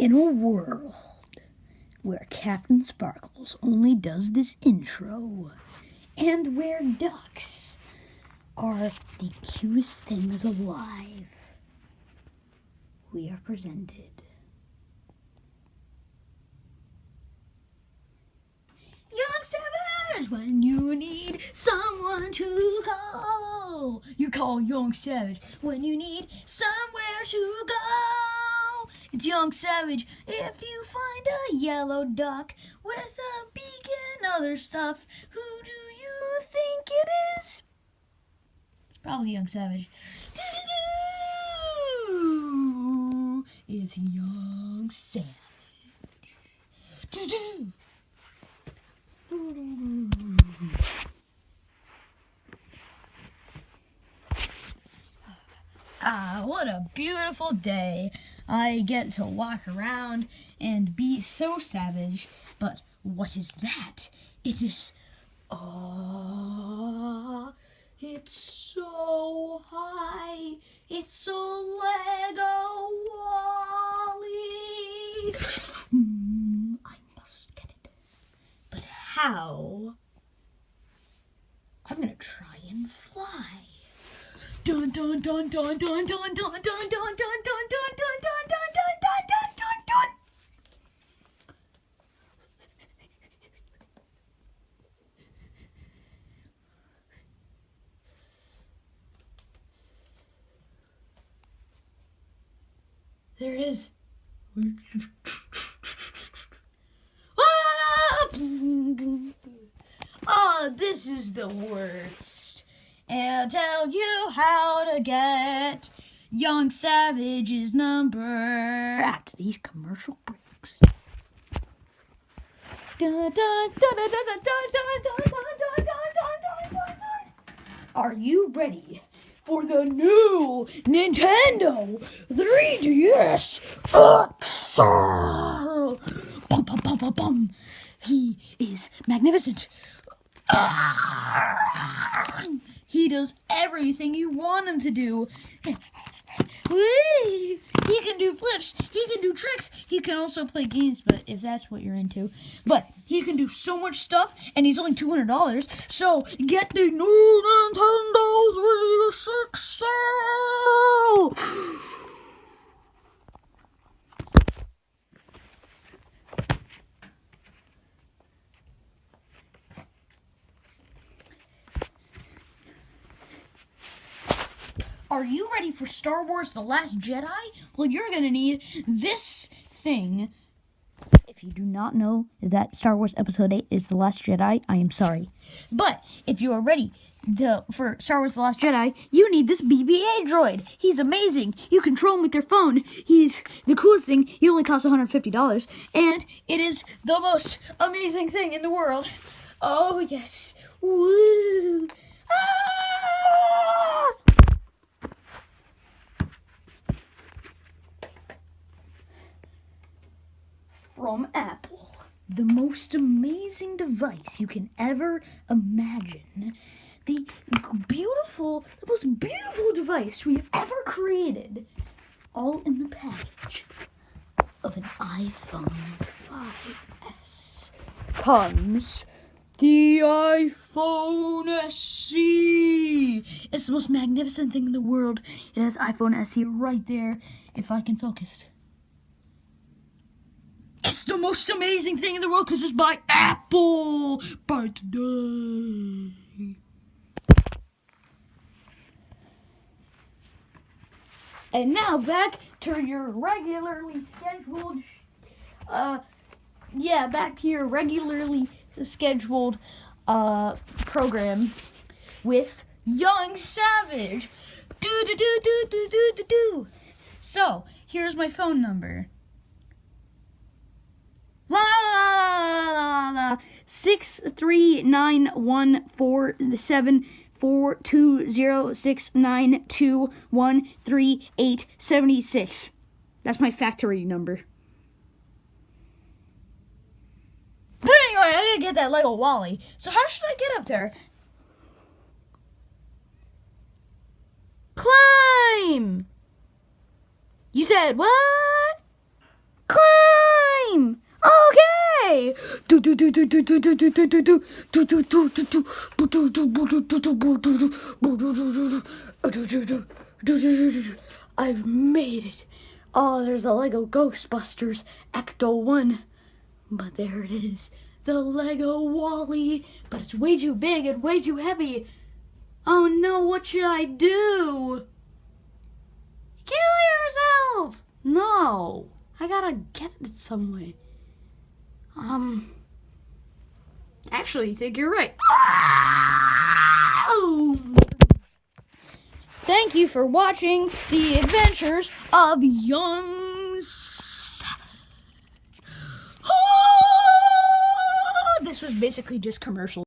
In a world where Captain Sparkles only does this intro, and where ducks are the cutest things alive, we are presented Young Savage. When you need someone to call, you call Young Savage. When you need somewhere to go, it's Young Savage. If you find a yellow duck with a beak and other stuff, who do you think it is? It's probably Young Savage. It's Young Savage. What a beautiful day. I get to walk around and be so savage. But what is that? It is... it's so high. It's a Lego Wally. I must get it. But how? I'm gonna try and fly. Dun dun dun dun dun dun dun dun dun dun dun dun dun dun dun dun dun dun dun. There it is. Oh, this is the worst. And I'll tell you how to get Young Savage's number after these commercial breaks. Are you ready for the new Nintendo 3DS XL? Bum, bum, bum, bum, bum. He is magnificent. He does everything you want him to do. He can do flips. He can do tricks. He can also play games, but if that's what you're into. But he can do so much stuff, and he's only $200. So get the new Nintendo 3DS XL. Are you ready for Star Wars The Last Jedi? Well, you're going to need this thing. If you do not know that Star Wars Episode 8 is The Last Jedi, I am sorry. But if you are ready for Star Wars The Last Jedi, you need this BB-8 droid. He's amazing. You control him with your phone. He's the coolest thing. He only costs $150. And it is the most amazing thing in the world. Oh, yes. Woo! Ah! From Apple, the most amazing device you can ever imagine. The most beautiful device we've ever created. All in the package of an iPhone 5S. Comes the iPhone SE. It's the most magnificent thing in the world. It has iPhone SE right there, if I can focus. It's the most amazing thing in the world because it's by Apple by today. And now back to your regularly scheduled, program with Young Savage. Do. So, here's my phone number. 63914274206921386. That's my factory number. But anyway, I didn't get that Lego Wally. So how should I get up there? Climb! You said what? Climb! I've made it. Oh, there's a Lego Ghostbusters Ecto 1. But there it is. The Lego Wall-E. But it's way too big and way too heavy. Oh no, what should I do? Kill yourself! No. I gotta get it some way. Actually, I think you're right. Thank you for watching The Adventures of Young Savage. This was basically just commercial.